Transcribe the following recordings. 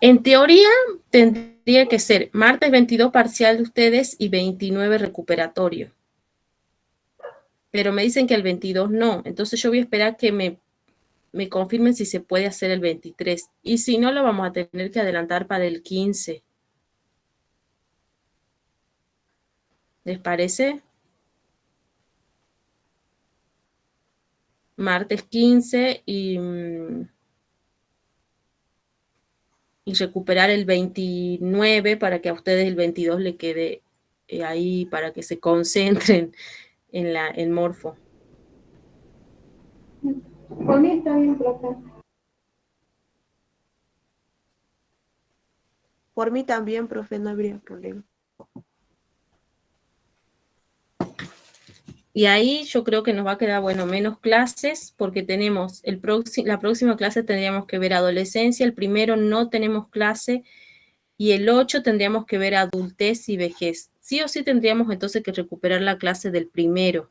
En teoría, tendría que ser martes 22 parcial de ustedes y 29 recuperatorio. Pero me dicen que el 22 no. Entonces yo voy a esperar que me confirmen si se puede hacer el 23. Y si no, lo vamos a tener que adelantar para el 15. ¿Les parece? Martes 15 y recuperar el 29 para que a ustedes el 22 le quede ahí para que se concentren en el morfo. Por mí está bien, profe. Por mí también, profe, no habría problema. Y ahí yo creo que nos va a quedar, bueno, menos clases, porque tenemos la próxima clase tendríamos que ver adolescencia, el primero no tenemos clase, y el 8 tendríamos que ver adultez y vejez. Sí o sí tendríamos entonces que recuperar la clase del primero.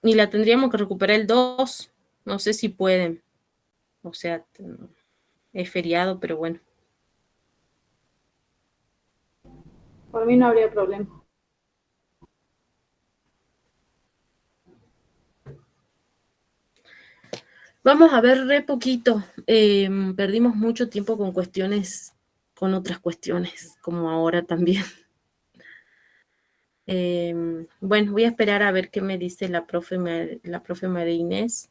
Y la tendríamos que recuperar el 2, no sé si pueden. O sea, es feriado, pero bueno. Por mí no habría problema. Vamos a ver re poquito. Perdimos mucho tiempo con otras cuestiones, como ahora también. Bueno, voy a esperar a ver qué me dice la profe María Inés.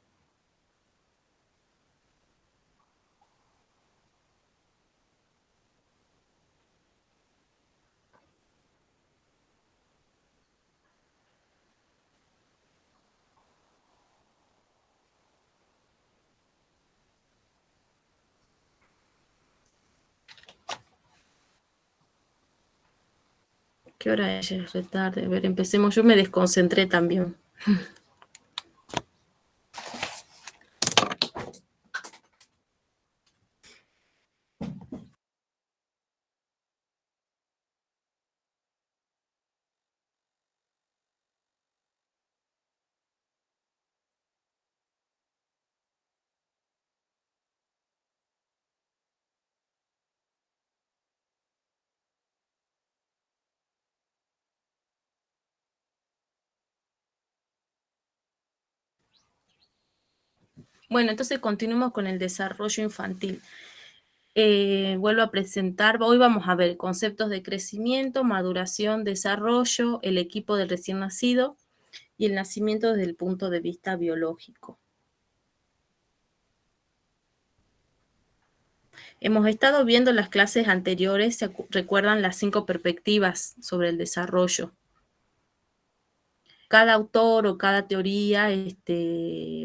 ¿Qué hora es? Es retarde. A ver, empecemos. Yo me desconcentré también. Bueno, entonces continuamos con el desarrollo infantil. Vuelvo a presentar, hoy vamos a ver conceptos de crecimiento, maduración, desarrollo, el equipo del recién nacido y el nacimiento desde el punto de vista biológico. Hemos estado viendo las clases anteriores, ¿se recuerdan las 5 perspectivas sobre el desarrollo? Cada autor o cada teoría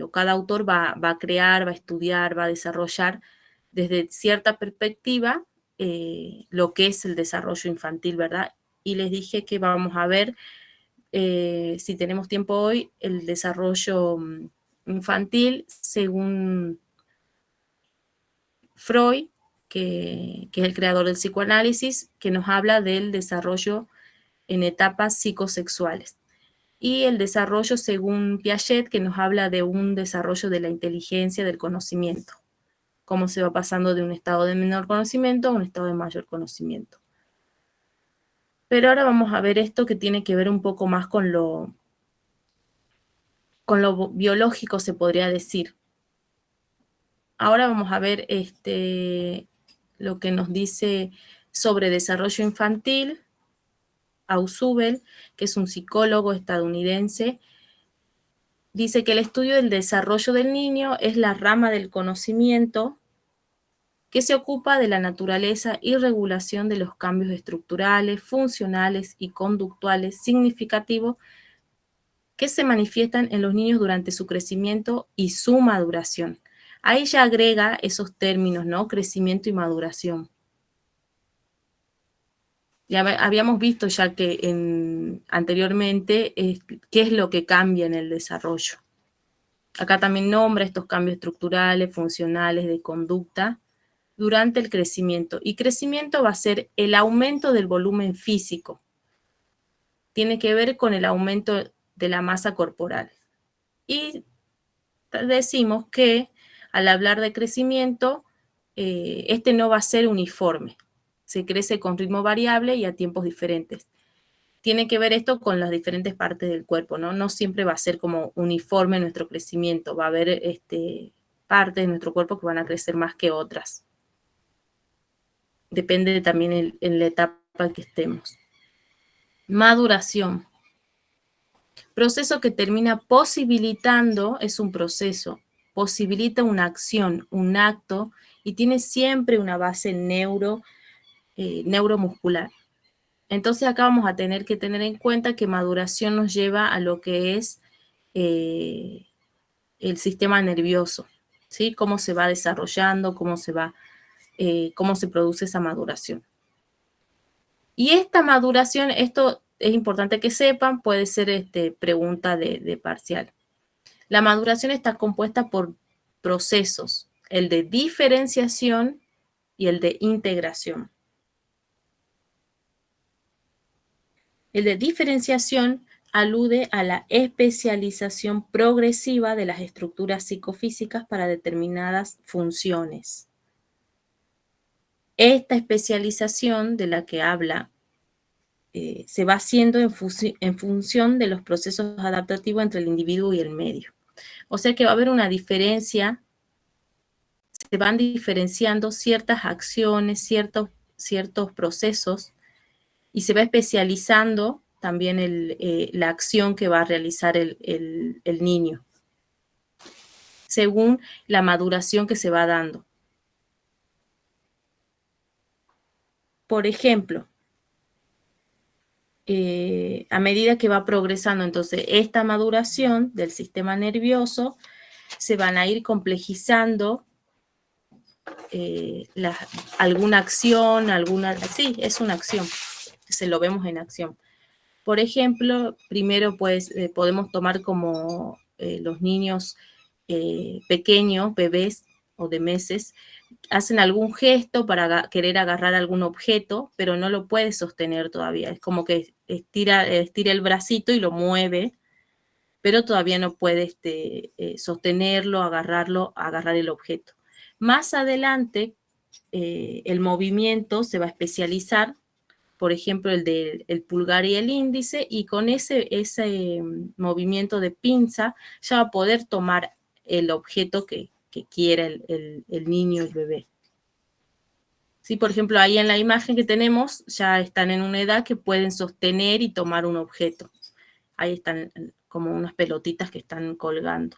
o cada autor va a crear, va a estudiar, va a desarrollar desde cierta perspectiva lo que es el desarrollo infantil, ¿verdad? Y les dije que vamos a ver, si tenemos tiempo hoy, el desarrollo infantil según Freud, que es el creador del psicoanálisis, que nos habla del desarrollo en etapas psicosexuales. Y el desarrollo según Piaget, que nos habla de un desarrollo de la inteligencia, del conocimiento, cómo se va pasando de un estado de menor conocimiento a un estado de mayor conocimiento. Pero ahora vamos a ver esto que tiene que ver un poco más con lo biológico, se podría decir. Ahora vamos a ver lo que nos dice sobre desarrollo infantil, Ausubel, que es un psicólogo estadounidense. Dice que el estudio del desarrollo del niño es la rama del conocimiento que se ocupa de la naturaleza y regulación de los cambios estructurales, funcionales y conductuales significativos que se manifiestan en los niños durante su crecimiento y su maduración. Ahí ya agrega esos términos, ¿no? Crecimiento y maduración. Ya habíamos visto ya que anteriormente qué es lo que cambia en el desarrollo. Acá también nombra estos cambios estructurales, funcionales, de conducta, durante el crecimiento. Y crecimiento va a ser el aumento del volumen físico. Tiene que ver con el aumento de la masa corporal. Y decimos que al hablar de crecimiento, este no va a ser uniforme. Se crece con ritmo variable y a tiempos diferentes. Tiene que ver esto con las diferentes partes del cuerpo, ¿no? No siempre va a ser como uniforme nuestro crecimiento. Va a haber partes de nuestro cuerpo que van a crecer más que otras. Depende también en la etapa en que estemos. Maduración. Proceso que termina posibilitando, es un proceso, posibilita una acción, un acto, y tiene siempre una base neuromuscular. Entonces acá vamos a tener que tener en cuenta que maduración nos lleva a lo que es el sistema nervioso, ¿sí? Cómo se va desarrollando, cómo se produce esa maduración. Y esta maduración, esto es importante que sepan, puede ser pregunta de parcial. La maduración está compuesta por procesos, el de diferenciación y el de integración. El de diferenciación alude a la especialización progresiva de las estructuras psicofísicas para determinadas funciones. Esta especialización de la que habla se va haciendo en función de los procesos adaptativos entre el individuo y el medio. O sea que va a haber una diferencia, se van diferenciando ciertas acciones, ciertos procesos, y se va especializando también la acción que va a realizar el niño, según la maduración que se va dando. Por ejemplo, a medida que va progresando, entonces, esta maduración del sistema nervioso, se van a ir complejizando alguna acción, sí, es una acción, se lo vemos en acción. Por ejemplo, primero pues podemos tomar como los niños pequeños, bebés o de meses, hacen algún gesto para querer agarrar algún objeto, pero no lo puede sostener todavía. Es como que estira el bracito y lo mueve, pero todavía no puede sostenerlo, agarrar el objeto. Más adelante, el movimiento se va a especializar, por ejemplo, el del pulgar y el índice, y con ese movimiento de pinza ya va a poder tomar el objeto que quiera el niño, el bebé. Sí, por ejemplo, ahí en la imagen que tenemos, ya están en una edad que pueden sostener y tomar un objeto. Ahí están como unas pelotitas que están colgando.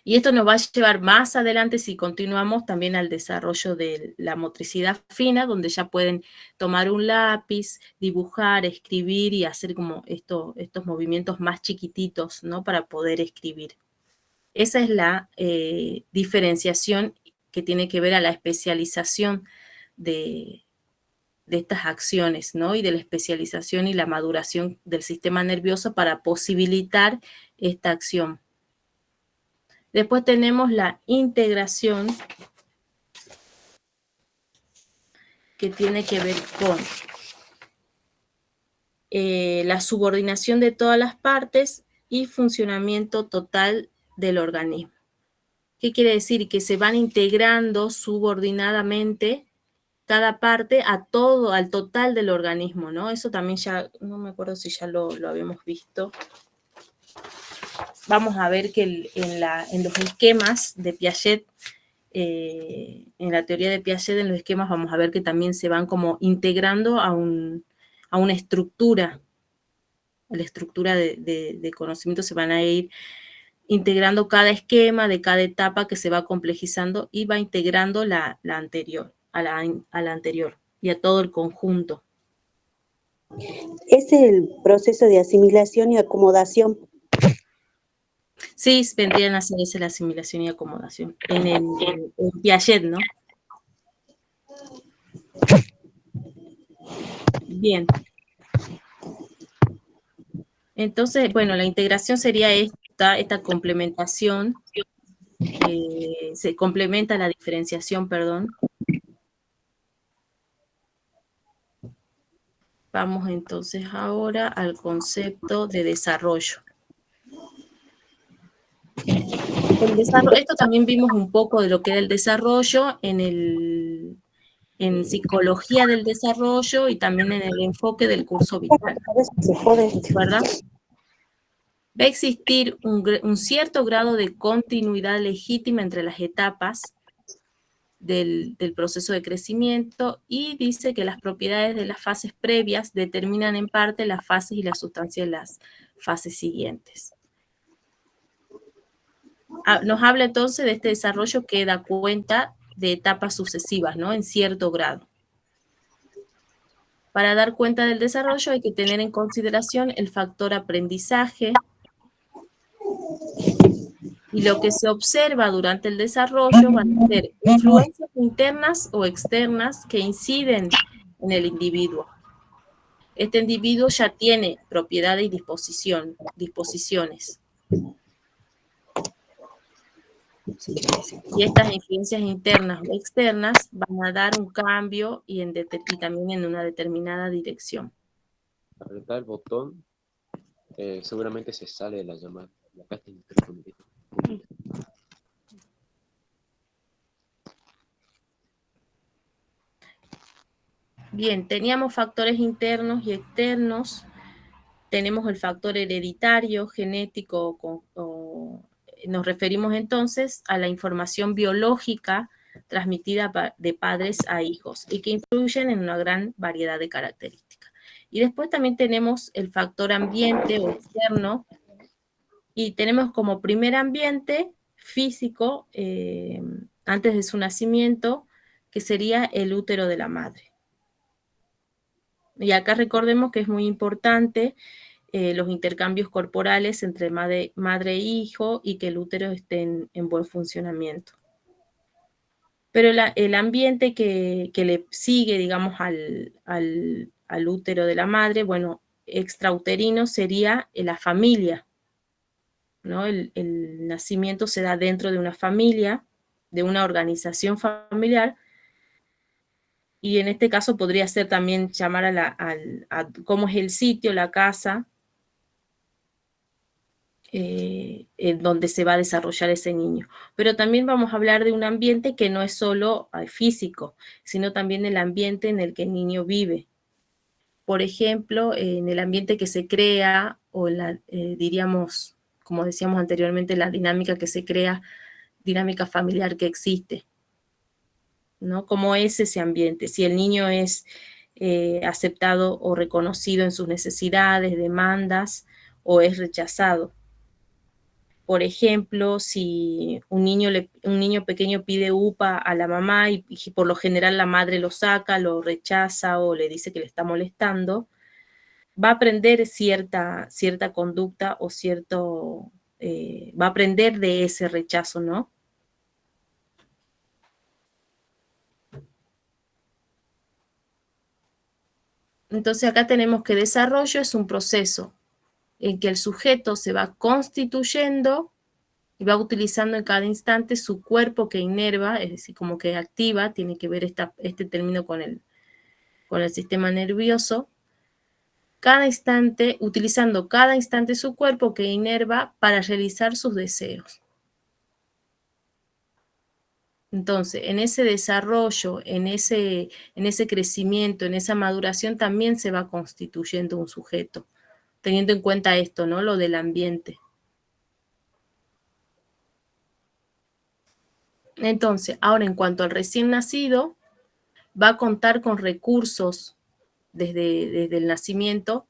Y esto nos va a llevar más adelante, si continuamos, también al desarrollo de la motricidad fina, donde ya pueden tomar un lápiz, dibujar, escribir y hacer como estos movimientos más chiquititos, ¿no? Para poder escribir. Esa es la diferenciación que tiene que ver a la especialización de estas acciones, ¿no? Y de la especialización y la maduración del sistema nervioso para posibilitar esta acción. Después tenemos la integración, que tiene que ver con la subordinación de todas las partes y funcionamiento total del organismo. ¿Qué quiere decir? Que se van integrando subordinadamente cada parte al total del organismo, ¿no? Eso también ya, no me acuerdo si ya lo habíamos visto. Vamos a ver que en los esquemas de Piaget, en la teoría de Piaget, en los esquemas vamos a ver que también se van como integrando a una estructura. A la estructura de conocimiento se van a ir integrando cada esquema de cada etapa que se va complejizando y va integrando la anterior, a la anterior y a todo el conjunto. Es el proceso de asimilación y acomodación. Sí, vendrían a hacerse la asimilación y acomodación en Piaget, ¿no? Bien. Entonces, bueno, la integración sería esta complementación se complementa la diferenciación, perdón. Vamos entonces ahora al concepto de desarrollo. Esto también vimos un poco de lo que era el desarrollo en psicología del desarrollo y también en el enfoque del curso vital, ¿verdad? Va a existir un cierto grado de continuidad legítima entre las etapas del proceso de crecimiento y dice que las propiedades de las fases previas determinan en parte las fases y la sustancia de las fases siguientes. Nos habla entonces de este desarrollo que da cuenta de etapas sucesivas, ¿no? En cierto grado. Para dar cuenta del desarrollo hay que tener en consideración el factor aprendizaje y lo que se observa durante el desarrollo van a ser influencias internas o externas que inciden en el individuo. Este individuo ya tiene propiedades y disposiciones. Y estas influencias internas o externas van a dar un cambio y también en una determinada dirección. Al apretar el botón, seguramente se sale de la llamada. Acá está el micrófono. Bien, teníamos factores internos y externos. Tenemos el factor hereditario, genético, nos referimos entonces a la información biológica transmitida de padres a hijos y que influyen en una gran variedad de características. Y después también tenemos el factor ambiente o externo y tenemos como primer ambiente físico, antes de su nacimiento, que sería el útero de la madre. Y acá recordemos que es muy importante los intercambios corporales entre madre e hijo y que el útero esté en buen funcionamiento. Pero el ambiente que le sigue, digamos, al útero de la madre, bueno, extrauterino sería la familia, ¿no? El nacimiento se da dentro de una familia, de una organización familiar, y en este caso podría ser también llamar a cómo es el sitio, la casa, en donde se va a desarrollar ese niño. Pero también vamos a hablar de un ambiente que no es solo físico, sino también el ambiente en el que el niño vive. Por ejemplo, en el ambiente que se crea, o diríamos, como decíamos anteriormente, la dinámica que se crea, dinámica familiar que existe, ¿no? ¿Cómo es ese ambiente? Si el niño es aceptado o reconocido en sus necesidades, demandas, o es rechazado. Por ejemplo, si un niño pequeño pide UPA a la mamá y por lo general la madre lo saca, lo rechaza o le dice que le está molestando, va a aprender cierta conducta o va a aprender de ese rechazo, ¿no? Entonces acá tenemos que desarrollo es un proceso en que el sujeto se va constituyendo y va utilizando en cada instante su cuerpo que inerva, es decir, como que activa, tiene que ver este término con el sistema nervioso, cada instante, utilizando cada instante su cuerpo que inerva para realizar sus deseos. Entonces, en ese desarrollo, en ese crecimiento, en esa maduración, también se va constituyendo un sujeto, teniendo en cuenta esto, ¿no? Lo del ambiente. Entonces, ahora en cuanto al recién nacido, va a contar con recursos desde el nacimiento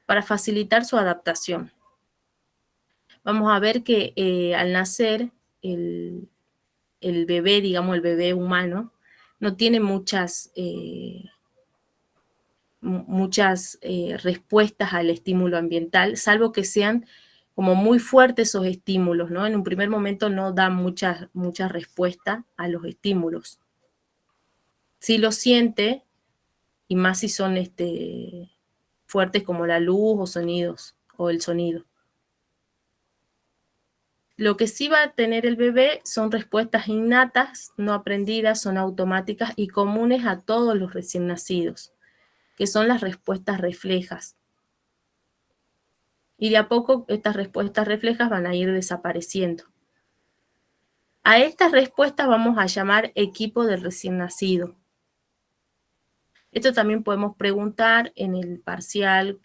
para facilitar su adaptación. Vamos a ver que al nacer el bebé, digamos el bebé humano, no tiene muchas respuestas al estímulo ambiental, salvo que sean como muy fuertes esos estímulos, ¿no? En un primer momento no da mucha respuesta a los estímulos. Sí lo siente, y más si son fuertes como la luz o sonidos, o el sonido. Lo que sí va a tener el bebé son respuestas innatas, no aprendidas, son automáticas y comunes a todos los recién nacidos, que son las respuestas reflejas. Y de a poco estas respuestas reflejas van a ir desapareciendo. A estas respuestas vamos a llamar equipo del recién nacido. Esto también podemos preguntar en el parcial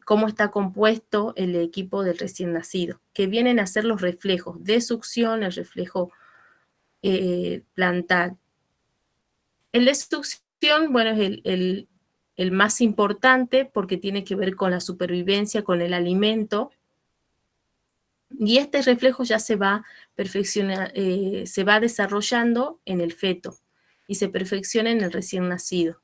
cómo está compuesto el equipo del recién nacido, que vienen a ser los reflejos de succión, el reflejo plantar. El de succión, bueno, es el más importante porque tiene que ver con la supervivencia, con el alimento. Y este reflejo ya se va desarrollando en el feto y se perfecciona en el recién nacido,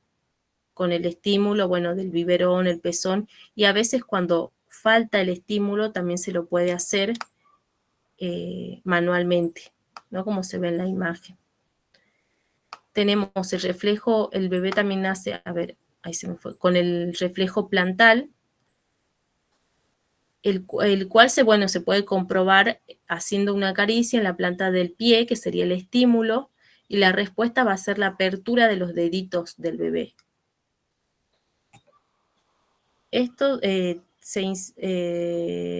con el estímulo, bueno, del biberón, el pezón, y a veces cuando falta el estímulo también se lo puede hacer manualmente, ¿no? Como se ve en la imagen. Tenemos el reflejo, el bebé también nace, a ver, ahí se me fue, con el reflejo plantar, el cual se puede comprobar haciendo una caricia en la planta del pie, que sería el estímulo, y la respuesta va a ser la apertura de los deditos del bebé. Esto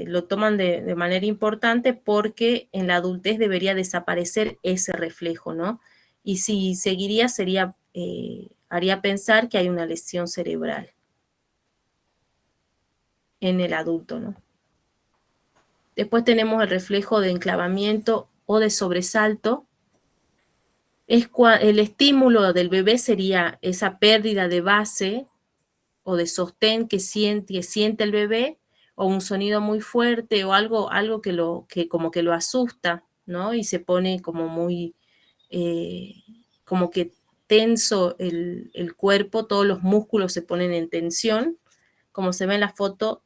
lo toman de manera importante porque en la adultez debería desaparecer ese reflejo, ¿no? Y si seguiría, haría pensar que hay una lesión cerebral en el adulto, ¿no? Después tenemos el reflejo de enclavamiento o de sobresalto. El estímulo del bebé sería esa pérdida de base o de sostén que siente el bebé, o un sonido muy fuerte, o algo que como que lo asusta, ¿no? Y se pone como muy, como que tenso el cuerpo, todos los músculos se ponen en tensión, como se ve en la foto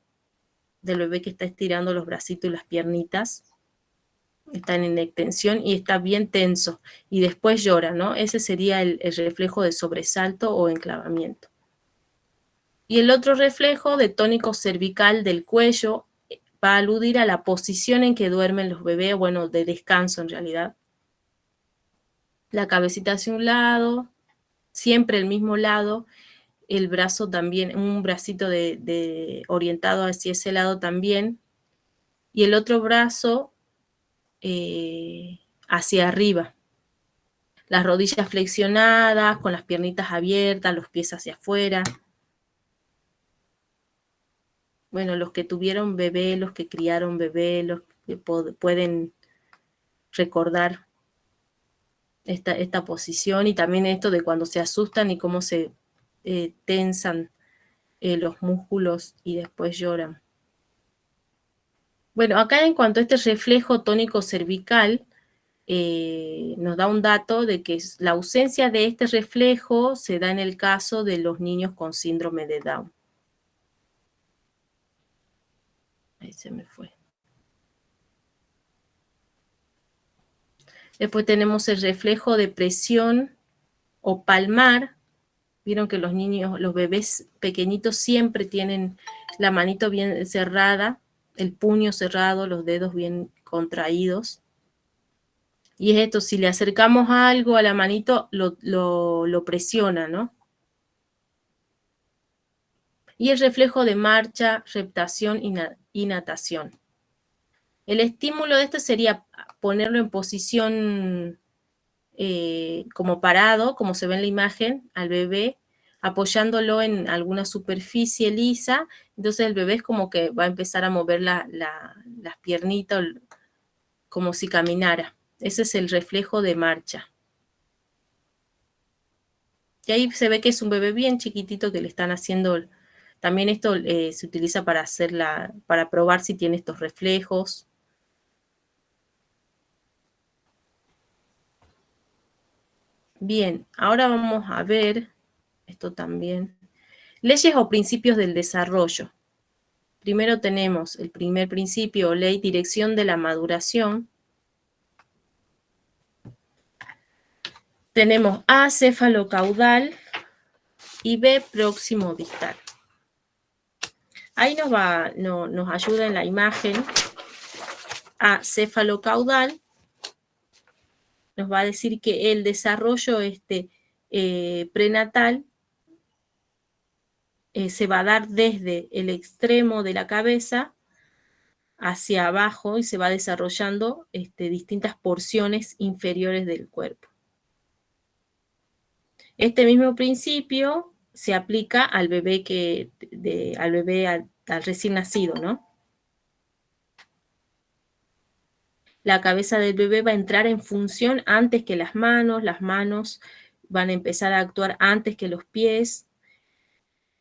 del bebé que está estirando los bracitos y las piernitas, están en extensión y está bien tenso, y después llora, ¿no? Ese sería el reflejo de sobresalto o enclavamiento. Y el otro reflejo de tónico cervical del cuello va a aludir a la posición en que duermen los bebés, bueno, de descanso en realidad. La cabecita hacia un lado, siempre el mismo lado, el brazo también, un bracito orientado hacia ese lado también, y el otro brazo hacia arriba. Las rodillas flexionadas, con las piernitas abiertas, los pies hacia afuera. Bueno, los que tuvieron bebé, los que criaron bebé, los que pueden recordar esta posición, y también esto de cuando se asustan y cómo se tensan los músculos y después lloran. Bueno, acá en cuanto a este reflejo tónico cervical, nos da un dato de que la ausencia de este reflejo se da en el caso de los niños con síndrome de Down. Ahí se me fue. Después tenemos el reflejo de presión o palmar. Vieron que los bebés pequeñitos siempre tienen la manito bien cerrada, el puño cerrado, los dedos bien contraídos. Y es esto, si le acercamos algo a la manito, lo presiona, ¿no? Y el reflejo de marcha, reptación y natación. El estímulo de esto sería ponerlo en posición como parado, como se ve en la imagen, al bebé, apoyándolo en alguna superficie lisa. Entonces el bebé es como que va a empezar a mover las piernitas como si caminara. Ese es el reflejo de marcha. Y ahí se ve que es un bebé bien chiquitito que le están haciendo. También esto se utiliza para probar si tiene estos reflejos. Bien, ahora vamos a ver esto también. Leyes o principios del desarrollo. Primero tenemos el primer principio o ley, dirección de la maduración. Tenemos A, cefalocaudal, y B, próximo distal. Ahí nos ayuda en la imagen a cefalocaudal, nos va a decir que el desarrollo prenatal se va a dar desde el extremo de la cabeza hacia abajo y se va desarrollando distintas porciones inferiores del cuerpo. Este mismo principio se aplica al bebé, al recién nacido, ¿no? La cabeza del bebé va a entrar en función antes que las manos van a empezar a actuar antes que los pies.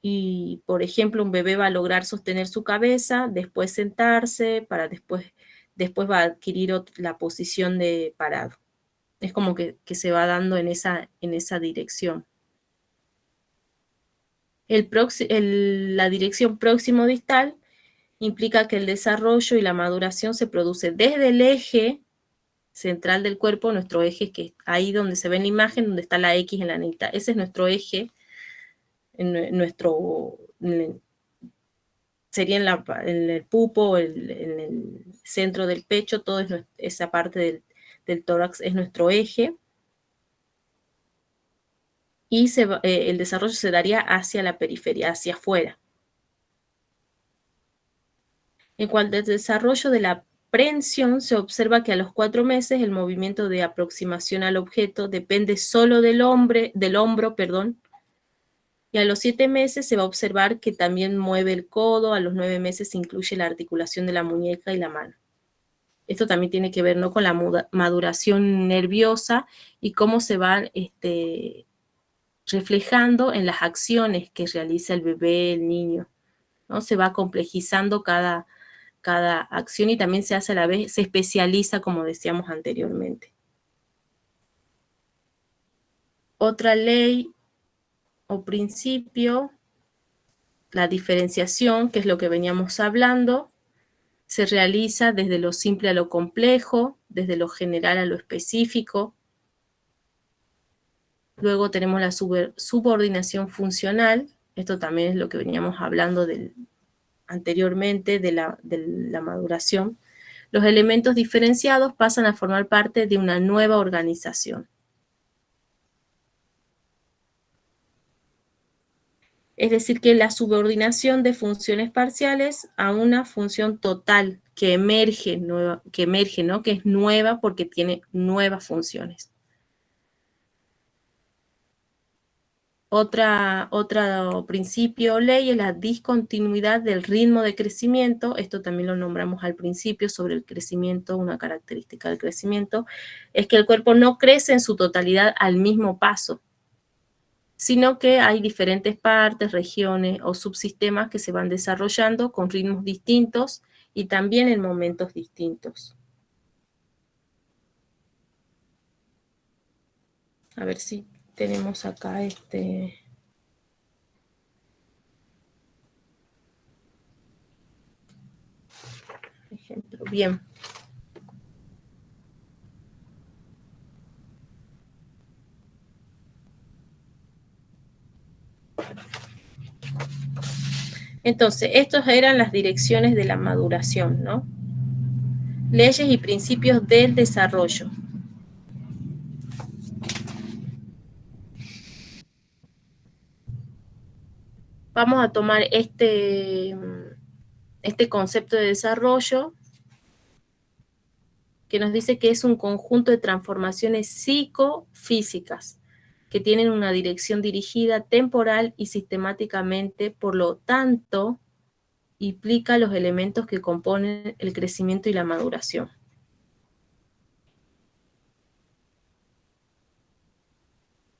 Y, por ejemplo, un bebé va a lograr sostener su cabeza, después sentarse, para después va a adquirir la posición de parado. Es como que se va dando en esa dirección. La dirección próximo-distal implica que el desarrollo y la maduración se produce desde el eje central del cuerpo, nuestro eje, que ahí donde se ve en la imagen, donde está la X en la negrita. Ese es nuestro eje, sería en el pupo, en el centro del pecho, toda esa parte del tórax es nuestro eje. Y el desarrollo se daría hacia la periferia, hacia afuera. En cuanto al desarrollo de la prehensión, se observa que a los 4 meses el movimiento de aproximación al objeto depende solo del hombro, y a los 7 meses se va a observar que también mueve el codo, a los 9 meses se incluye la articulación de la muñeca y la mano. Esto también tiene que ver, ¿no?, con la maduración nerviosa y cómo se van reflejando en las acciones que realiza el bebé, el niño, ¿no? Se va complejizando cada acción y también se hace a la vez, se especializa, como decíamos anteriormente. Otra ley o principio, la diferenciación, que es lo que veníamos hablando, se realiza desde lo simple a lo complejo, desde lo general a lo específico. Luego tenemos la subordinación funcional, esto también es lo que veníamos hablando anteriormente de la maduración. Los elementos diferenciados pasan a formar parte de una nueva organización. Es decir, que la subordinación de funciones parciales a una función total que emerge, ¿no?, que es nueva porque tiene nuevas funciones. Otro principio o ley es la discontinuidad del ritmo de crecimiento. Esto también lo nombramos al principio sobre el crecimiento. Una característica del crecimiento es que el cuerpo no crece en su totalidad al mismo paso, sino que hay diferentes partes, regiones o subsistemas que se van desarrollando con ritmos distintos y también en momentos distintos. A ver si tenemos acá ejemplo. Bien. Entonces, estas eran las direcciones de la maduración, ¿no? Leyes y principios del desarrollo. Vamos a tomar este concepto de desarrollo que nos dice que es un conjunto de transformaciones psicofísicas que tienen una dirección dirigida temporal y sistemáticamente, por lo tanto, implica los elementos que componen el crecimiento y la maduración.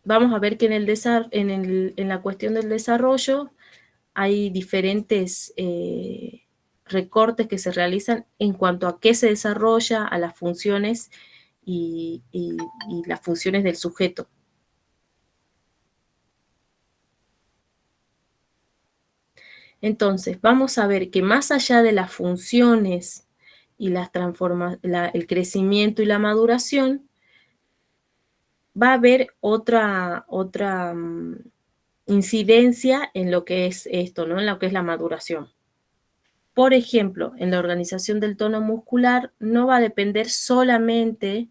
Vamos a ver que en la cuestión del desarrollo hay diferentes recortes que se realizan en cuanto a qué se desarrolla, a las funciones y las funciones del sujeto. Entonces, vamos a ver que más allá de las funciones y el crecimiento y la maduración, va a haber otra incidencia en lo que es esto, ¿no?, en lo que es la maduración. Por ejemplo, en la organización del tono muscular no va a depender solamente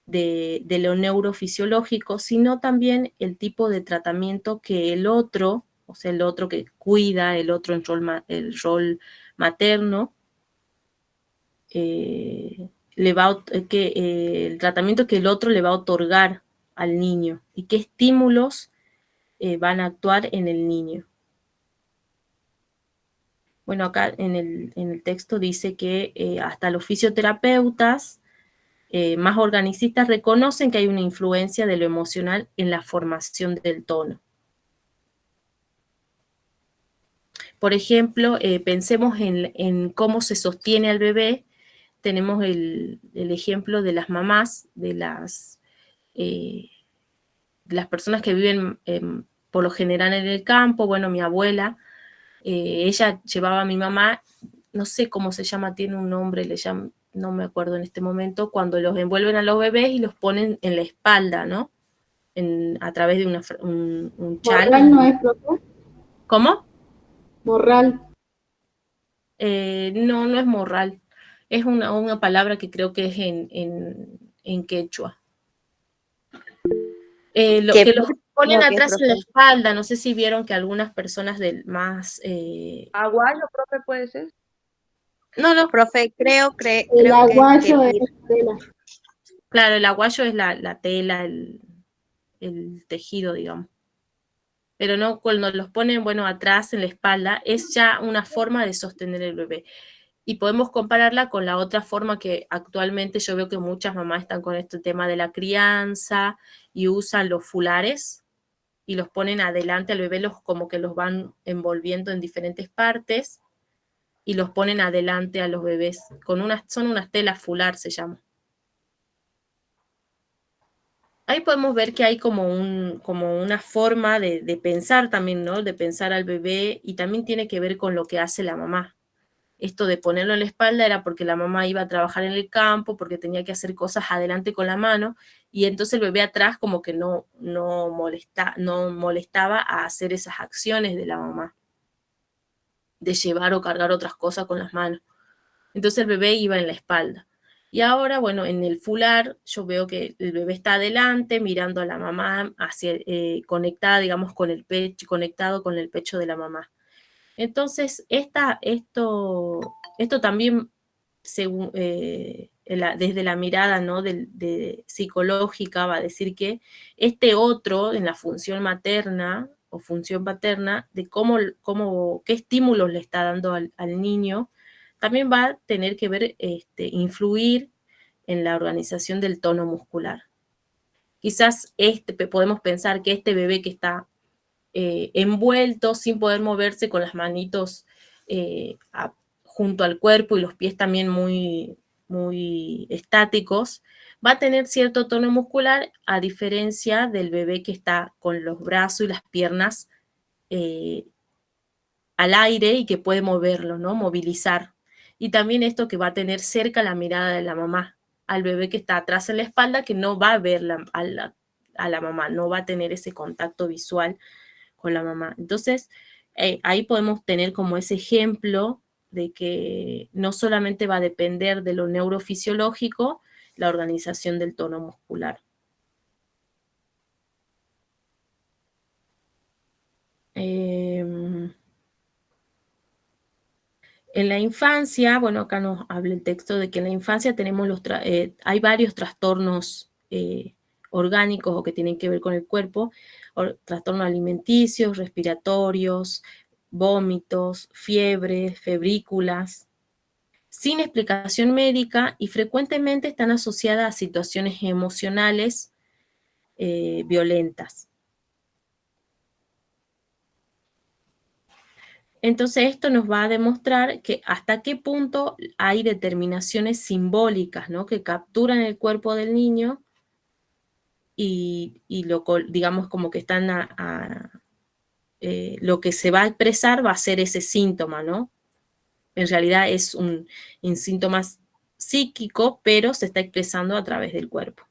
de lo neurofisiológico, sino también el tipo de tratamiento que el otro, o sea, el otro que cuida, el otro en el rol materno, el tratamiento que el otro le va a otorgar al niño y qué estímulos van a actuar en el niño. Bueno, acá en el texto dice que hasta los fisioterapeutas más organicistas reconocen que hay una influencia de lo emocional en la formación del tono. Por ejemplo, pensemos en cómo se sostiene al bebé. Tenemos el ejemplo de las mamás, de las personas que viven por lo general en el campo. Bueno, mi abuela, ella llevaba a mi mamá, no sé cómo se llama, tiene un nombre, no me acuerdo en este momento, cuando los envuelven a los bebés y los ponen en la espalda, ¿no? A través de un chal. ¿Morral no es, profe? ¿Cómo? Morral. No, no es morral. Es una palabra que creo que es en quechua. Lo que los ponen Ok, atrás en la profe. espalda, no sé si vieron que algunas personas del más... Aguayo, profe, puede ser. No, Profe, creo que Aguayo es mira, tela. claro, el aguayo es la tela, el tejido, digamos. Pero no, cuando los ponen, bueno, atrás en la espalda, es ya una forma de sostener el bebé. Y podemos compararla con la otra forma que actualmente yo veo que muchas mamás están con este tema de la crianza y usan los fulares y los ponen adelante al bebé, como que los van envolviendo en diferentes partes y los ponen adelante a los bebés. Son unas telas fular, se llama. Ahí podemos ver que hay como una forma de pensar también, ¿no? De pensar al bebé y también tiene que ver con lo que hace la mamá. Esto de ponerlo en la espalda era porque la mamá iba a trabajar en el campo, porque tenía que hacer cosas adelante con la mano, y entonces el bebé atrás como que no molestaba a hacer esas acciones de la mamá, de llevar o cargar otras cosas con las manos. Entonces el bebé iba en la espalda. Y ahora, bueno, en el fular yo veo que el bebé está adelante, mirando a la mamá, conectada, digamos, con el pecho, conectado con el pecho de la mamá. Entonces, esto también, según, desde la mirada, ¿no? de psicológica, va a decir que este otro, en la función materna o función paterna, de qué estímulos le está dando al niño, también va a tener que ver, influir en la organización del tono muscular. Quizás podemos pensar que este bebé que está envuelto, sin poder moverse, con las manitos junto al cuerpo y los pies también muy, muy estáticos, va a tener cierto tono muscular, a diferencia del bebé que está con los brazos y las piernas al aire y que puede moverlo, ¿no? Movilizar. Y también esto que va a tener cerca la mirada de la mamá, al bebé que está atrás en la espalda, que no va a ver a la mamá, no va a tener ese contacto visual con la mamá. Entonces, ahí podemos tener como ese ejemplo de que no solamente va a depender de lo neurofisiológico la organización del tono muscular. En la infancia, bueno, acá nos habla el texto de que en la infancia tenemos hay varios trastornos orgánicos o que tienen que ver con el cuerpo, trastornos alimenticios, respiratorios, vómitos, fiebres, febrículas, sin explicación médica y frecuentemente están asociadas a situaciones emocionales violentas. Entonces esto nos va a demostrar que hasta qué punto hay determinaciones simbólicas, ¿no? Que capturan el cuerpo del niño y digamos como que están lo que se va a expresar va a ser ese síntoma, ¿no? En realidad es un síntoma psíquico, pero se está expresando a través del cuerpo.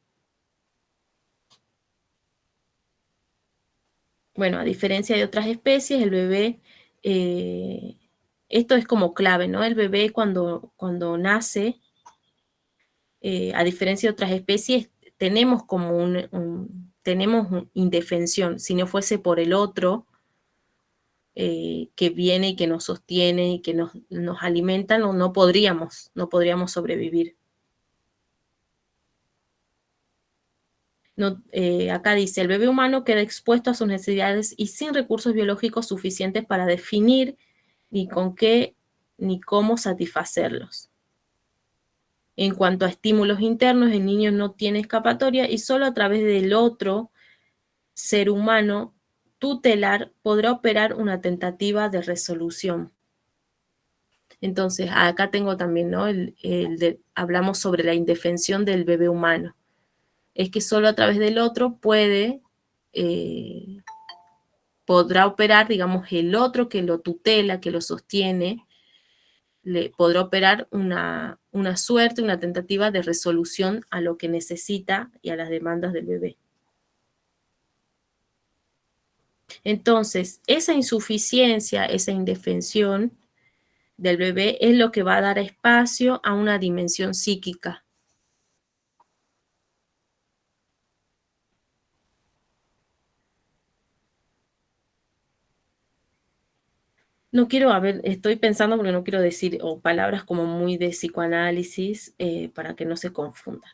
Bueno, a diferencia de otras especies, el bebé esto es como clave, ¿no? El bebé cuando nace, a diferencia de otras especies, tenemos como tenemos indefensión. Si no fuese por el otro, que viene y que nos sostiene y que nos alimenta, no podríamos sobrevivir. Acá dice, el bebé humano queda expuesto a sus necesidades y sin recursos biológicos suficientes para definir ni con qué ni cómo satisfacerlos. En cuanto a estímulos internos, el niño no tiene escapatoria y solo a través del otro ser humano tutelar podrá operar una tentativa de resolución. Entonces, acá tengo también, ¿no? Hablamos sobre la indefensión del bebé humano. Es que solo a través del otro podrá operar, digamos, el otro que lo tutela, que lo sostiene, le podrá operar una suerte, una tentativa de resolución a lo que necesita y a las demandas del bebé. Entonces, esa insuficiencia, esa indefensión del bebé es lo que va a dar espacio a una dimensión psíquica. No quiero, estoy pensando porque no quiero decir palabras como muy de psicoanálisis para que no se confundan.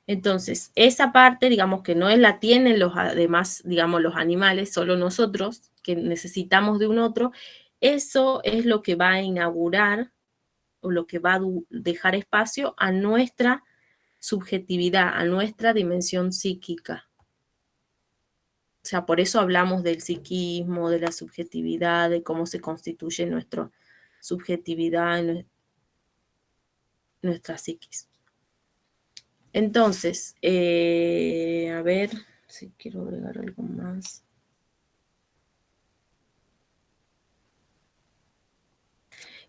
Entonces, esa parte, digamos que no la tienen los demás, digamos, los animales, solo nosotros, que necesitamos de un otro, eso es lo que va a inaugurar o lo que va a dejar espacio a nuestra subjetividad, a nuestra dimensión psíquica. O sea, por eso hablamos del psiquismo, de la subjetividad, de cómo se constituye nuestra subjetividad, nuestra psiquis. Entonces, a ver si quiero agregar algo más.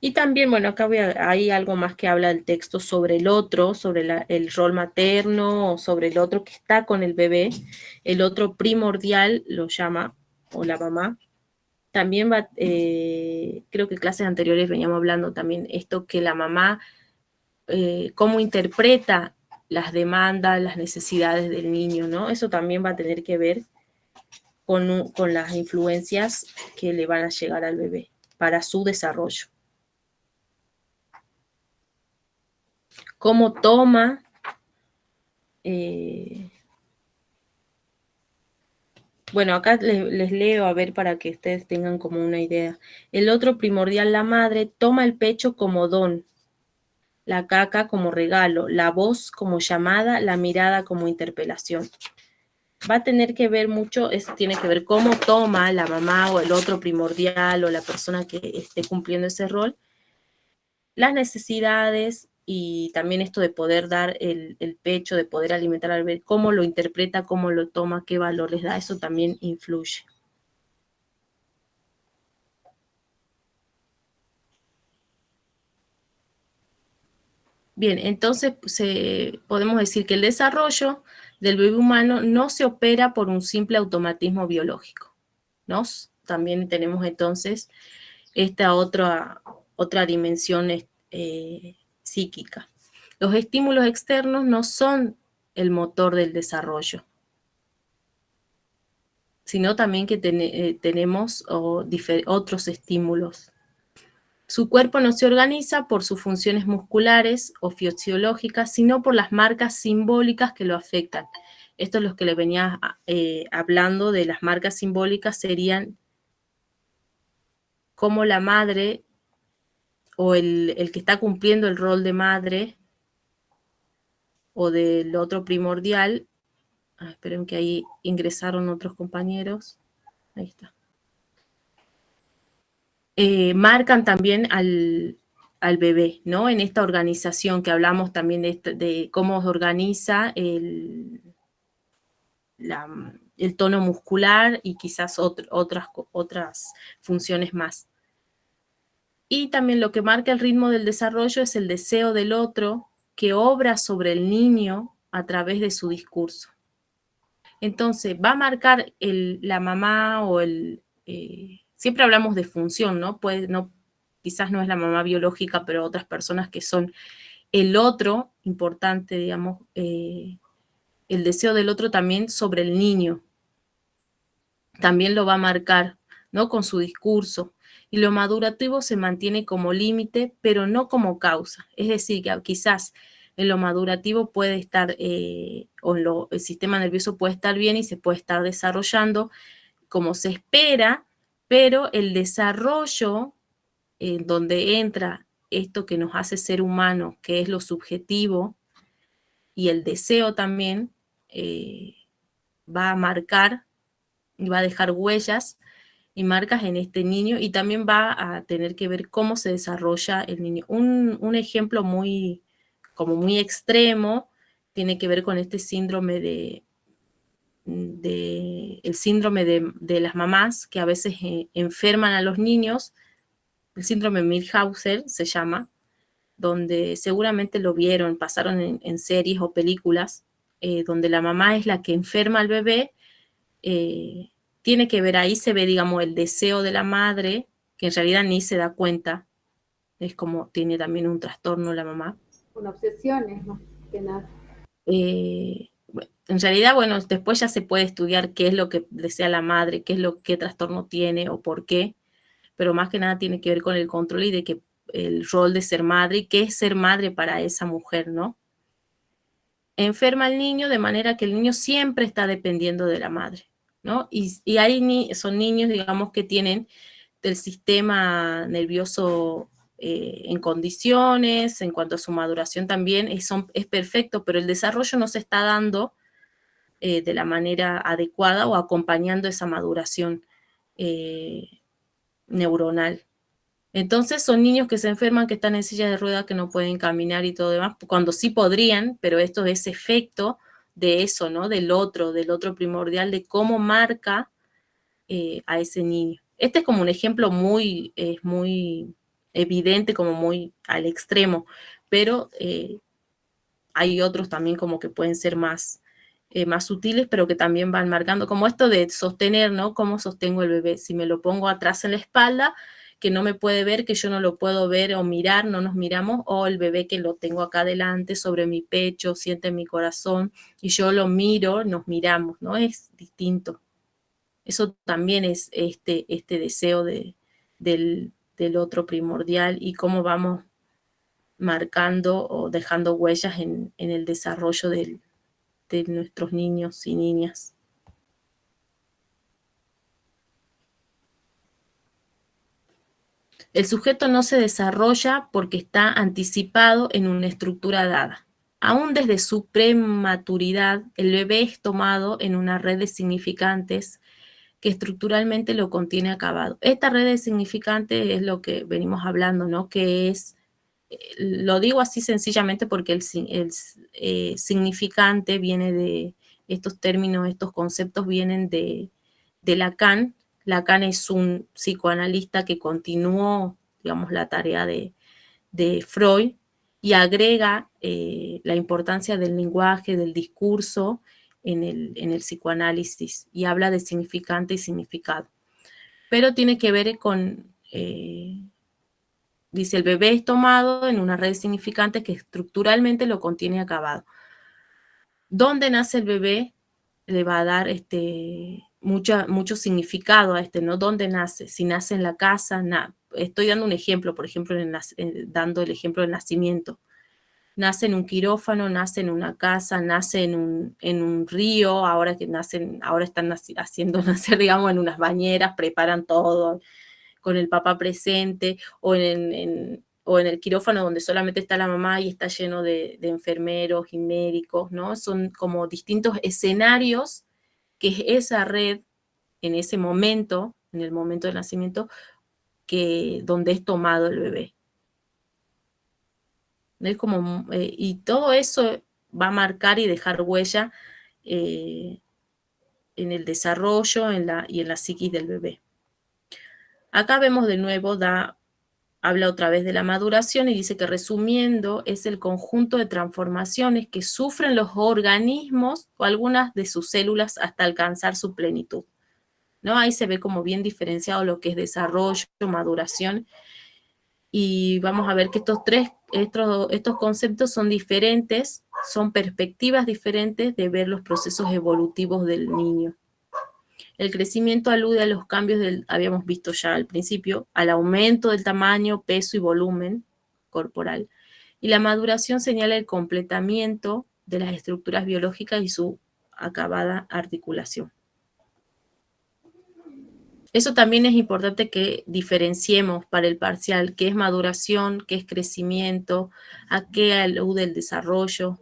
Y también, bueno, acá hay algo más que habla el texto sobre el otro, sobre el rol materno, o sobre el otro que está con el bebé. El otro primordial lo llama, o la mamá. También creo que clases anteriores veníamos hablando también esto que la mamá, cómo interpreta las demandas, las necesidades del niño, ¿no? Eso también va a tener que ver con las influencias que le van a llegar al bebé para su desarrollo. Cómo toma bueno, acá les leo a ver para que ustedes tengan como una idea. El otro primordial, la madre, toma el pecho como don, la caca como regalo, la voz como llamada, la mirada como interpelación. Va a tener que ver mucho, eso tiene que ver cómo toma la mamá o el otro primordial o la persona que esté cumpliendo ese rol, las necesidades y también esto de poder dar el pecho, de poder alimentar al bebé, cómo lo interpreta, cómo lo toma, qué valor les da, eso también influye. Bien, entonces podemos decir que el desarrollo del bebé humano no se opera por un simple automatismo biológico, ¿no? También tenemos entonces esta otra dimensión psíquica. Los estímulos externos no son el motor del desarrollo, sino también que tenemos otros estímulos. Su cuerpo no se organiza por sus funciones musculares o fisiológicas, sino por las marcas simbólicas que lo afectan. Esto es lo que le venía hablando de las marcas simbólicas, serían cómo la madre o el que está cumpliendo el rol de madre o del otro primordial. Esperen que ahí ingresaron otros compañeros. Ahí está. Marcan también al bebé, ¿no? En esta organización que hablamos también de cómo se organiza el tono muscular y quizás otras funciones más. Y también lo que marca el ritmo del desarrollo es el deseo del otro que obra sobre el niño a través de su discurso. Entonces, va a marcar la mamá o siempre hablamos de función, ¿no? Quizás no es la mamá biológica, pero otras personas que son el otro, importante, digamos, el deseo del otro también sobre el niño. También lo va a marcar, ¿no? Con su discurso. Y lo madurativo se mantiene como límite, pero no como causa. Es decir, que quizás en lo madurativo puede estar, el sistema nervioso puede estar bien y se puede estar desarrollando como se espera, pero el desarrollo donde entra esto que nos hace ser humanos, que es lo subjetivo, y el deseo también va a marcar y va a dejar huellas y marcas en este niño, y también va a tener que ver cómo se desarrolla el niño. Un ejemplo muy extremo tiene que ver con este síndrome el síndrome de las mamás que a veces enferman a los niños. El síndrome Milhauser se llama, donde seguramente lo vieron, pasaron en series o películas, donde la mamá es la que enferma al bebé. Tiene que ver, ahí se ve, digamos, el deseo de la madre, que en realidad ni se da cuenta, es como tiene también un trastorno la mamá. Con obsesiones, más que nada. En realidad, bueno, después ya se puede estudiar qué es lo que desea la madre, qué trastorno tiene o por qué, pero más que nada tiene que ver con el control y de que el rol de ser madre y qué es ser madre para esa mujer, ¿no? Enferma al niño de manera que el niño siempre está dependiendo de la madre, ¿no? Y hay son niños, digamos, que tienen del sistema nervioso en condiciones, en cuanto a su maduración también, es perfecto, pero el desarrollo no se está dando de la manera adecuada o acompañando esa maduración neuronal. Entonces son niños que se enferman, que están en silla de ruedas, que no pueden caminar y todo demás, cuando sí podrían, pero esto es efecto de eso, ¿no? Del otro primordial, de cómo marca a ese niño. Este es como un ejemplo muy evidente, como muy al extremo, pero hay otros también como que pueden ser más sutiles, pero que también van marcando, como esto de sostener, ¿no? ¿Cómo sostengo el bebé? Si me lo pongo atrás en la espalda, que no me puede ver, que yo no lo puedo ver o mirar, no nos miramos, o el bebé que lo tengo acá adelante, sobre mi pecho, siente mi corazón, y yo lo miro, nos miramos, ¿no? Es distinto. Eso también es este deseo del otro primordial y cómo vamos marcando o dejando huellas en el desarrollo de nuestros niños y niñas. El sujeto no se desarrolla porque está anticipado en una estructura dada. Aún desde su prematuridad, el bebé es tomado en una red de significantes que estructuralmente lo contiene acabado. Esta red de significantes es lo que venimos hablando, ¿no? Que es, lo digo así sencillamente porque el significante viene de estos términos, estos conceptos vienen de Lacan. Lacan es un psicoanalista que continuó, digamos, la tarea de Freud y agrega la importancia del lenguaje, del discurso en el psicoanálisis y habla de significante y significado. Pero tiene que ver con, dice, el bebé es tomado en una red de significantes que estructuralmente lo contiene acabado. ¿Dónde nace el bebé? Le va a dar mucho significado a ¿no? ¿Dónde nace? Si nace en la casa, estoy dando un ejemplo, por ejemplo, dando el ejemplo del nacimiento. Nace en un quirófano, nace en una casa, nace en un río, ahora están haciendo nacer, digamos, en unas bañeras, preparan todo con el papá presente, o en el quirófano donde solamente está la mamá y está lleno de enfermeros y médicos, ¿no? Son como distintos escenarios que es esa red en ese momento, en el momento del nacimiento, donde es tomado el bebé. Es como, y todo eso va a marcar y dejar huella en el desarrollo y en la psiquis del bebé. Acá vemos de nuevo, habla otra vez de la maduración y dice que, resumiendo, es el conjunto de transformaciones que sufren los organismos o algunas de sus células hasta alcanzar su plenitud, ¿no? Ahí se ve como bien diferenciado lo que es desarrollo, maduración, y vamos a ver que estos conceptos son diferentes, son perspectivas diferentes de ver los procesos evolutivos del niño. El crecimiento alude a los cambios habíamos visto ya al principio, al aumento del tamaño, peso y volumen corporal. Y la maduración señala el completamiento de las estructuras biológicas y su acabada articulación. Eso también es importante que diferenciemos para el parcial qué es maduración, qué es crecimiento, a qué alude el desarrollo.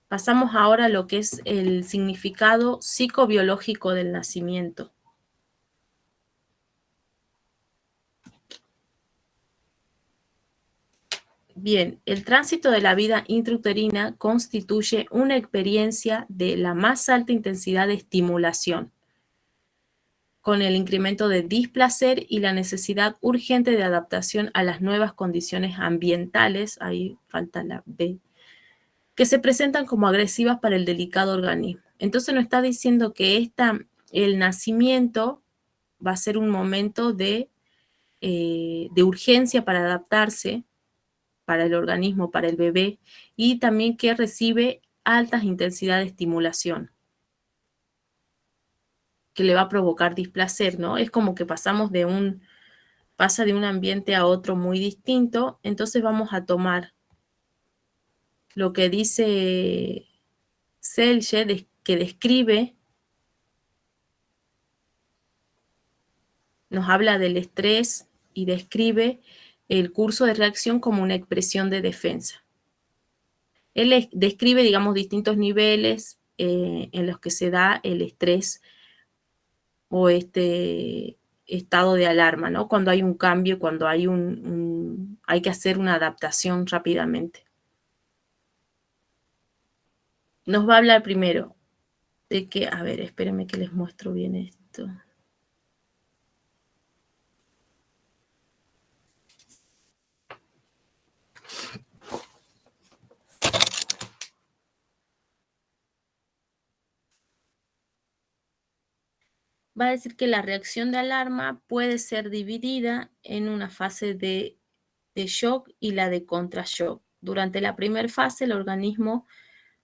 Pasamos ahora a lo que es el significado psicobiológico del nacimiento. Bien, el tránsito de la vida intrauterina constituye una experiencia de la más alta intensidad de estimulación, con el incremento de displacer y la necesidad urgente de adaptación a las nuevas condiciones ambientales, ahí falta la B, que se presentan como agresivas para el delicado organismo. Entonces nos está diciendo que el nacimiento va a ser un momento de urgencia para adaptarse para el organismo, para el bebé, y también que recibe altas intensidades de estimulación, que le va a provocar displacer, ¿no? Es como que pasa de un ambiente a otro muy distinto. Entonces vamos a tomar lo que dice Selye, que describe, nos habla del estrés y describe el curso de reacción como una expresión de defensa. Él describe, digamos, distintos niveles en los que se da el estrés o este estado de alarma, ¿no? Cuando hay un cambio, cuando hay hay que hacer una adaptación rápidamente. Nos va a hablar primero de que, a ver, espérenme que les muestro bien esto. Va a decir que la reacción de alarma puede ser dividida en una fase de shock y la de contrashock. Durante la primera fase, el organismo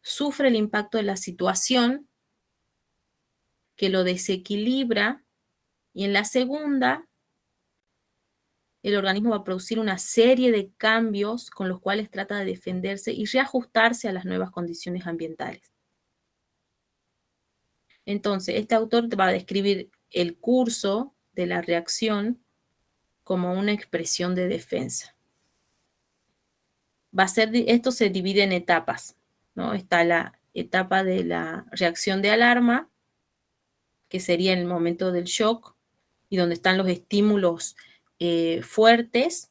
sufre el impacto de la situación que lo desequilibra, y en la segunda, el organismo va a producir una serie de cambios con los cuales trata de defenderse y reajustarse a las nuevas condiciones ambientales. Entonces, este autor va a describir el curso de la reacción como una expresión de defensa. Esto se divide en etapas, ¿no? Está la etapa de la reacción de alarma, que sería en el momento del shock, y donde están los estímulos fuertes,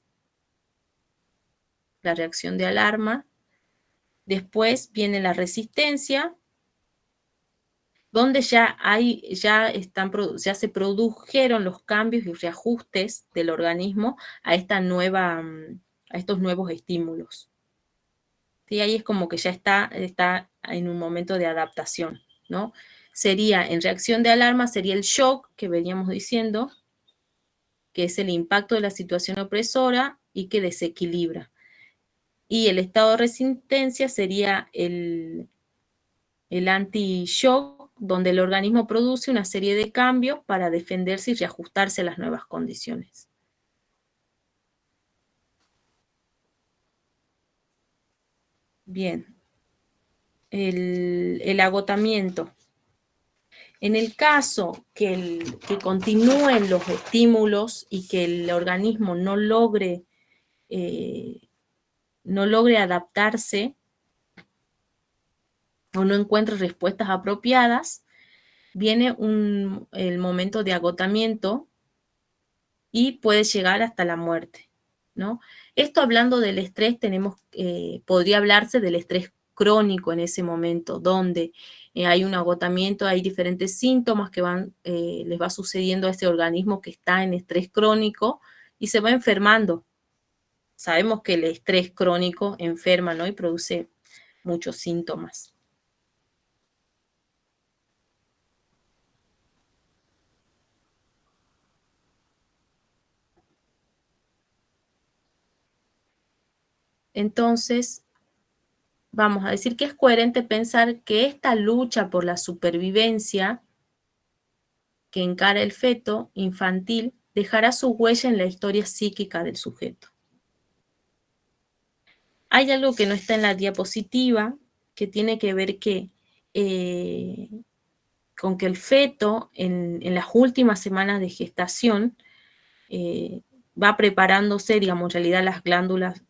la reacción de alarma. Después viene la resistencia, donde ya se produjeron los cambios y reajustes del organismo a estos nuevos estímulos. ¿Sí? Ahí es como que ya está en un momento de adaptación, ¿no? En reacción de alarma sería el shock, que veníamos diciendo, que es el impacto de la situación opresora y que desequilibra. Y el estado de resistencia sería el anti-shock, donde el organismo produce una serie de cambios para defenderse y reajustarse a las nuevas condiciones. Bien. El agotamiento. En el caso que continúen los estímulos y que el organismo no logre adaptarse o no encuentre respuestas apropiadas, viene el momento de agotamiento y puede llegar hasta la muerte, ¿no? Esto, hablando del estrés, podría hablarse del estrés crónico en ese momento, donde hay un agotamiento, hay diferentes síntomas que les va sucediendo a ese organismo que está en estrés crónico y se va enfermando. Sabemos que el estrés crónico enferma, ¿no? Y produce muchos síntomas. Entonces, vamos a decir que es coherente pensar que esta lucha por la supervivencia que encara el feto infantil dejará su huella en la historia psíquica del sujeto. Hay algo que no está en la diapositiva, que tiene que ver con que el feto en las últimas semanas de gestación va preparándose, digamos, en realidad las glándulas,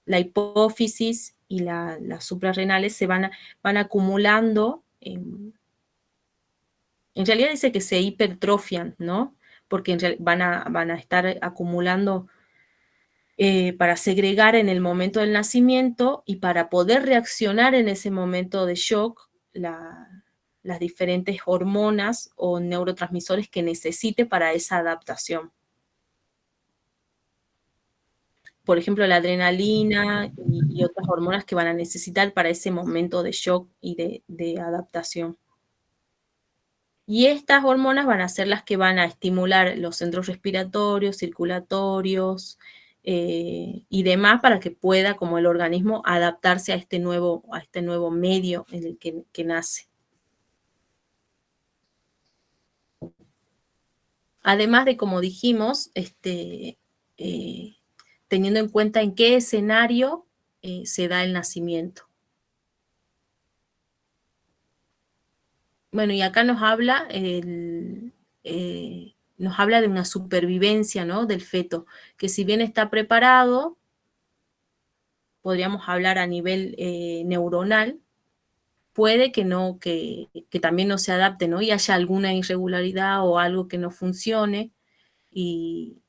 la hipófisis y las suprarrenales se van acumulando. En realidad dice que se hipertrofian, ¿no? Porque van a estar acumulando para segregar en el momento del nacimiento y para poder reaccionar en ese momento de shock las diferentes hormonas o neurotransmisores que necesite para esa adaptación. Por ejemplo, la adrenalina y otras hormonas que van a necesitar para ese momento de shock y de adaptación. Y estas hormonas van a ser las que van a estimular los centros respiratorios, circulatorios y demás para que pueda, como el organismo, adaptarse a este nuevo medio en el que nace. Además de, como dijimos, teniendo en cuenta en qué escenario se da el nacimiento. Bueno, y acá nos habla de una supervivencia, ¿no?, del feto, que si bien está preparado, podríamos hablar a nivel neuronal, puede que también no se adapte, ¿no?, y haya alguna irregularidad o algo que no funcione, y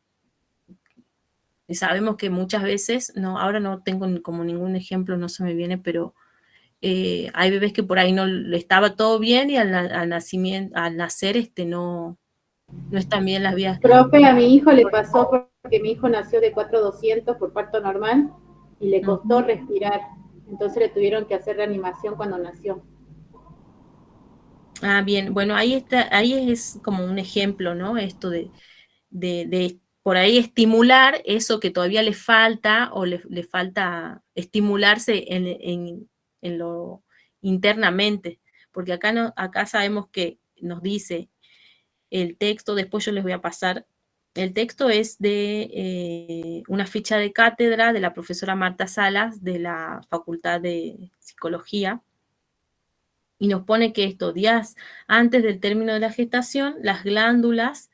sabemos que muchas veces, no, ahora no tengo como ningún ejemplo, no se me viene, pero hay bebés que por ahí no le estaba todo bien y al nacer no están bien las vías. Profe, a mi hijo le pasó porque mi hijo nació de 4.200 por parto normal y le costó respirar. Entonces le tuvieron que hacer reanimación cuando nació. Ah, bien. Bueno, ahí es como un ejemplo, ¿no? Esto de por ahí estimular eso que todavía le falta o le falta estimularse en lo internamente. Porque acá sabemos que nos dice el texto, después yo les voy a pasar. El texto es de una ficha de cátedra de la profesora Marta Salas de la Facultad de Psicología, y nos pone que estos días antes del término de la gestación, las glándulas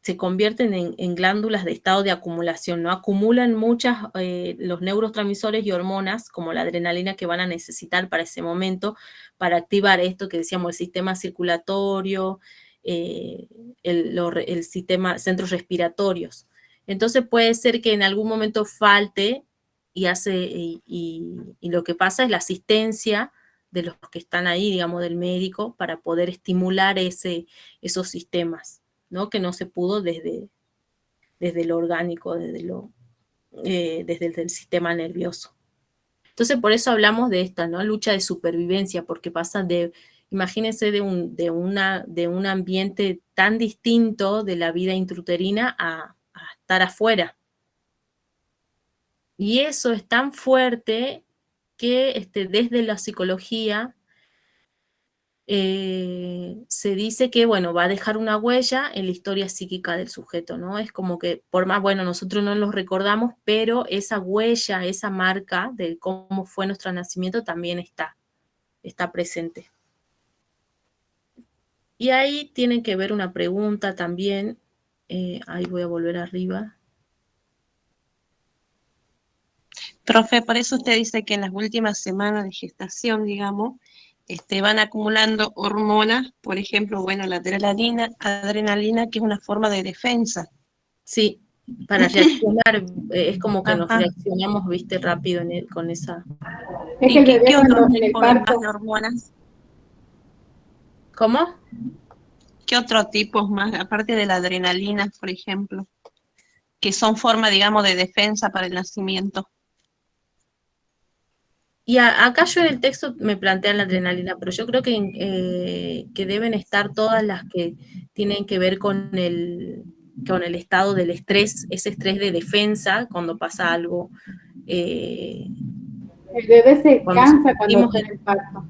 se convierten en glándulas de estado de acumulación, ¿no? Acumulan los neurotransmisores y hormonas, como la adrenalina, que van a necesitar para ese momento, para activar esto que decíamos, el sistema circulatorio, el sistema, centros respiratorios. Entonces puede ser que en algún momento falte y lo que pasa es la asistencia de los que están ahí, digamos, del médico, para poder estimular esos sistemas, ¿no?, que no se pudo desde lo orgánico, desde el sistema nervioso. Entonces, por eso hablamos de esta, ¿no?, lucha de supervivencia, porque pasa imagínense de un ambiente tan distinto de la vida intrauterina a estar afuera. Y eso es tan fuerte que desde la psicología se dice que, bueno, va a dejar una huella en la historia psíquica del sujeto, ¿no? Es como que, por más, bueno, nosotros no los recordamos, pero esa huella, esa marca de cómo fue nuestro nacimiento también está presente. Y ahí tienen que ver una pregunta también, ahí voy a volver arriba. Profe, por eso usted dice que en las últimas semanas de gestación, digamos, van acumulando hormonas, por ejemplo, bueno, la adrenalina, que es una forma de defensa. Sí, para reaccionar, es como que nos reaccionamos, viste, rápido con esa. Es ¿Y que el qué, bebé qué otro cuando en el tipo de más parto, de hormonas? ¿Cómo? ¿Qué otro tipo más, aparte de la adrenalina, por ejemplo, que son forma, digamos, de defensa para el nacimiento? Y acá yo en el texto me plantean la adrenalina, pero yo creo que deben estar todas las que tienen que ver con el estado del estrés, ese estrés de defensa cuando pasa algo. el bebé se Cuando cansa cuando sentimos, está en el parto,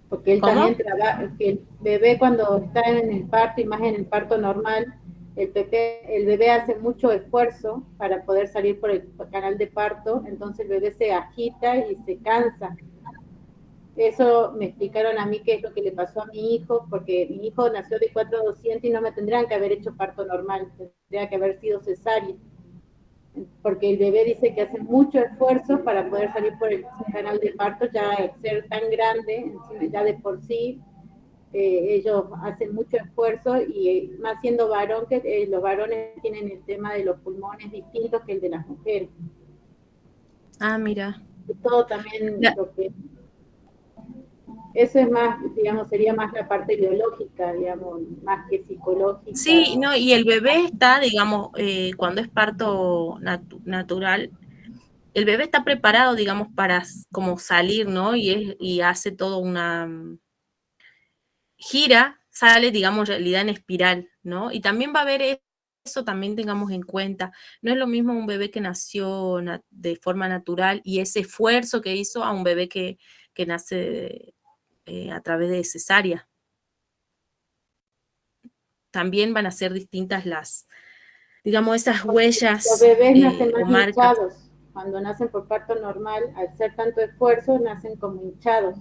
porque él también ¿cómo? trabaja, que el bebé cuando está en el parto y más en el parto normal, el bebé hace mucho esfuerzo para poder salir por el canal de parto, entonces el bebé se agita y se cansa. Eso me explicaron a mí qué es lo que le pasó a mi hijo, porque mi hijo nació de 4,200 y no me tendrían que haber hecho parto normal, tendría que haber sido cesárea, porque el bebé dice que hace mucho esfuerzo para poder salir por el canal de parto, ya el ser tan grande, ya de por sí, ellos hacen mucho esfuerzo y más siendo varón, que los varones tienen el tema de los pulmones distintos que el de las mujeres. Ah, mira. Y todo también Ya. lo que eso es más, digamos, sería más la parte biológica, digamos, más que psicológica. Sí, no, y el bebé está, digamos, cuando es parto natural, el bebé está preparado, digamos, para como salir, ¿no? Y hace todo una gira, sale, digamos, en realidad en espiral, ¿no? Y también va a haber eso, también tengamos en cuenta. No es lo mismo un bebé que nació de forma natural y ese esfuerzo que hizo a un bebé que nace a través de cesárea. También van a ser distintas digamos, esas huellas Los bebés nacen o más marcas. hinchados. Cuando nacen por parto normal, al ser tanto esfuerzo, nacen como hinchados.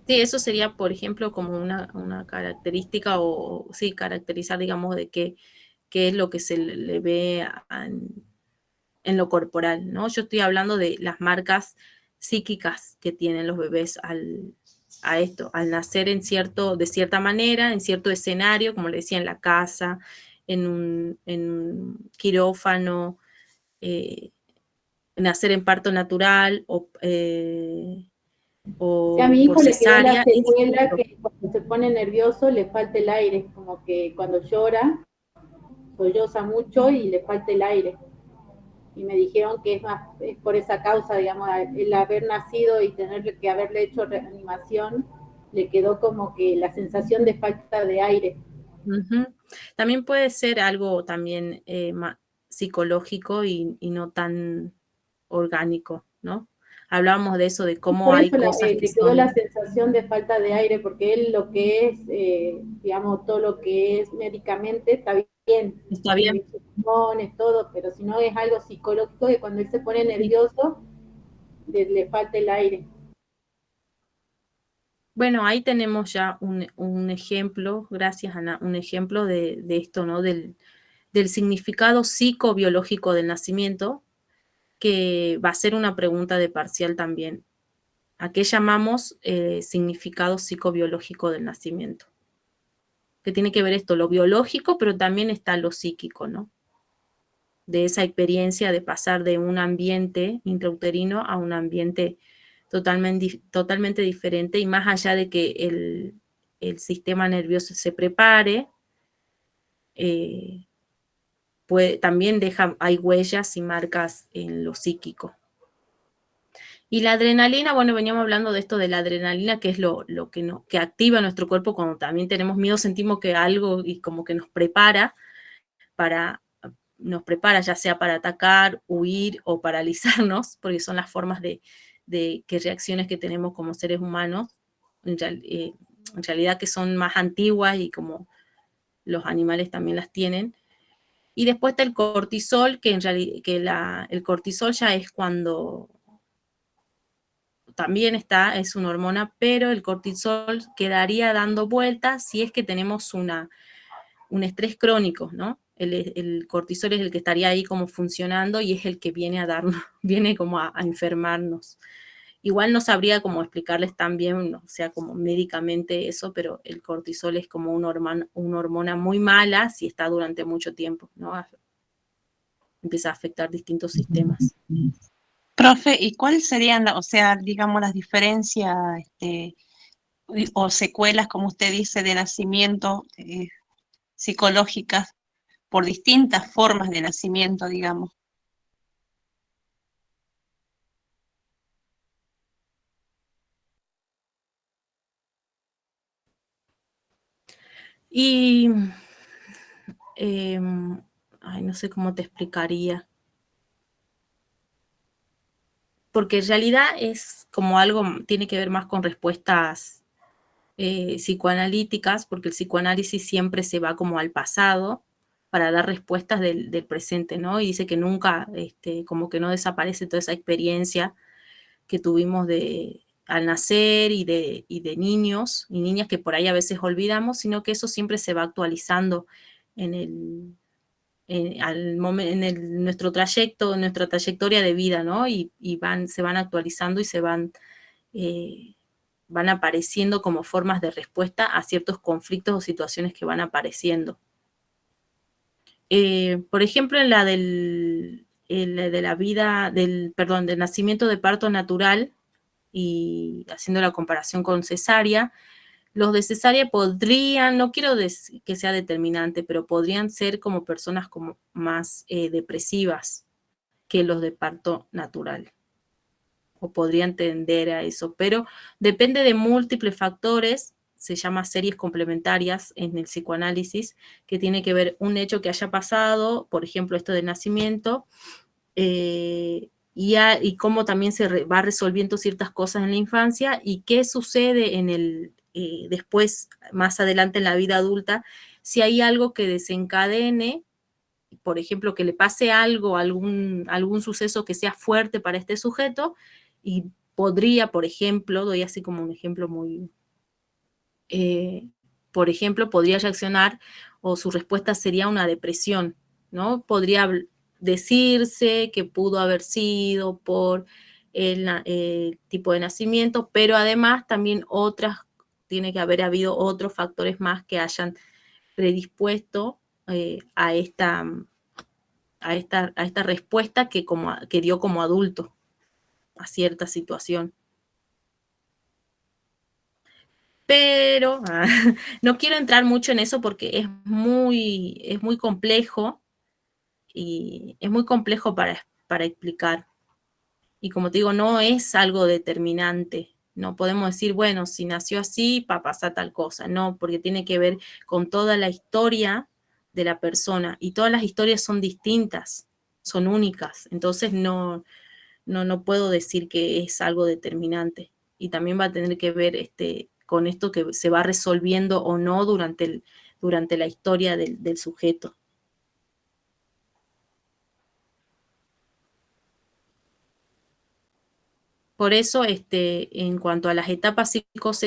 Sí, eso sería, por ejemplo, como una característica o sí, caracterizar, digamos, de qué es lo que se le ve en lo corporal, ¿no? Yo estoy hablando de las marcas psíquicas que tienen los bebés al nacer de cierta manera, en cierto escenario, como le decía, en la casa, en un quirófano, nacer en parto natural Si a mi o por hijo le quedó la cesárea, es secuela distinto. que cuando se pone nervioso le falta el aire, como que cuando llora, solloza mucho y le falta el aire. Y me dijeron que es por esa causa, digamos, el haber nacido y tener que haberle hecho reanimación, le quedó como que la sensación de falta de aire. Ujú. También puede ser algo también psicológico y no tan orgánico, ¿no? Hablábamos de eso, de cómo Por hay eso cosas que le quedó la son, sensación de falta de aire, porque él lo que es, digamos, todo lo que es médicamente está bien, está tiene bien. bien sus pulmones, todo, pero si no es algo psicológico, que cuando él se pone Sí. nervioso, le falta el aire. Bueno, ahí tenemos ya un ejemplo, gracias Ana, un ejemplo de esto, ¿no? Del significado psicobiológico del nacimiento, que va a ser una pregunta de parcial también. ¿A qué llamamos significado psicobiológico del nacimiento? Que tiene que ver esto, lo biológico, pero también está lo psíquico, ¿no? De esa experiencia de pasar de un ambiente intrauterino a un ambiente totalmente diferente y más allá de que el sistema nervioso se prepare, también hay huellas y marcas en lo psíquico. Y la adrenalina, bueno, veníamos hablando de esto de la adrenalina, que es lo que activa nuestro cuerpo cuando también tenemos miedo, sentimos que algo y como que nos prepara, ya sea para atacar, huir o paralizarnos, porque son las formas de que reacciones que tenemos como seres humanos, en realidad que son más antiguas y como los animales también las tienen. Y después está el cortisol, que en realidad el cortisol ya es cuando también es una hormona, pero el cortisol quedaría dando vueltas si es que tenemos un estrés crónico, ¿no? El cortisol es el que estaría ahí como funcionando y es el que viene a darnos, viene como a enfermarnos. Igual no sabría cómo explicarles tan bien, o sea, como médicamente eso, pero el cortisol es como una hormona muy mala si está durante mucho tiempo, ¿no? Empieza a afectar distintos sistemas. Profe, ¿y cuáles serían, o sea, digamos, las diferencias o secuelas, como usted dice, de nacimiento psicológicas por distintas formas de nacimiento, digamos? Y, ay, no sé cómo te explicaría. Porque en realidad es como algo, tiene que ver más con respuestas psicoanalíticas, porque el psicoanálisis siempre se va como al pasado para dar respuestas del presente, ¿no? Y dice que nunca, como que no desaparece toda esa experiencia que tuvimos al nacer y de niños y niñas que por ahí a veces olvidamos, sino que eso siempre se va actualizando en nuestro trayecto, en nuestra trayectoria de vida, ¿no? Y se van actualizando y van apareciendo como formas de respuesta a ciertos conflictos o situaciones que van apareciendo. Por ejemplo, en la de la vida, del nacimiento de parto natural, y haciendo la comparación con cesárea, los de cesárea podrían, no quiero decir que sea determinante, pero podrían ser como personas como más depresivas que los de parto natural, o podrían tender a eso, pero depende de múltiples factores, se llama series complementarias en el psicoanálisis, que tiene que ver un hecho que haya pasado, por ejemplo, esto del nacimiento, y cómo también va resolviendo ciertas cosas en la infancia y qué sucede después, más adelante en la vida adulta, si hay algo que desencadene, por ejemplo, que le pase algo, algún suceso que sea fuerte para este sujeto, y podría, por ejemplo, doy así como un ejemplo muy, por ejemplo, podría reaccionar o su respuesta sería una depresión, ¿no? Podría decirse que pudo haber sido por el tipo de nacimiento, pero además también tiene que haber habido otros factores más que hayan predispuesto a esta respuesta que dio como adulto a cierta situación. Pero no quiero entrar mucho en eso porque es muy complejo, y es muy complejo para explicar. Y como te digo, no es algo determinante. No podemos decir, bueno, si nació así, va a pasar tal cosa. No, porque tiene que ver con toda la historia de la persona. Y todas las historias son distintas, son únicas. Entonces no puedo decir que es algo determinante. Y también va a tener que ver con esto que se va resolviendo o no durante la historia del sujeto. Por eso, en cuanto a las etapas psicosexuales,